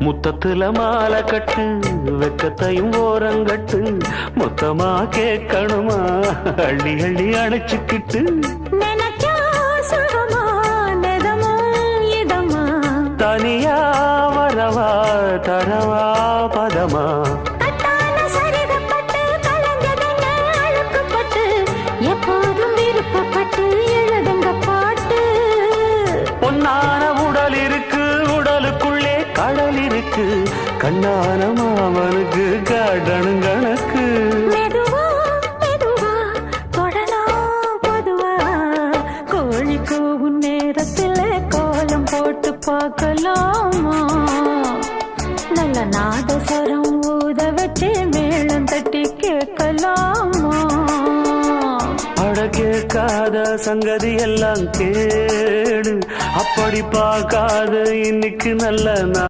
முத்தத்துல மாலை கட்டு வெக்கத்தையும் ஓரங்கட்டு மொத்தமா கேட்கணுமா அள்ளி அள்ளி அணைச்சுக்கிட்டு தனியா வரவா தரவா பதமா எப்போதும் விருப்பப்பட்டு எழுதுங்க பாட்டு பொன்னான உடல் இருக்கு உடலுக்குள்ளே கடல் இருக்கு கண்ணான மாமனுக்கு காடணும் கணக்கு மெதுவா மெதுவா தொடலாம் பொதுவா கோழி கூவும் நேரத்தில் கோலம் போட்டு பார்க்கலாமா நல்ல நாதஸ்வரம் ஊத வச்சு மேளம் தட்டி கேட்கலாமா அட கேட்காத சங்கதி எல்லாம் கேடு அப்படி பார்க்காத இன்னைக்கு நல்ல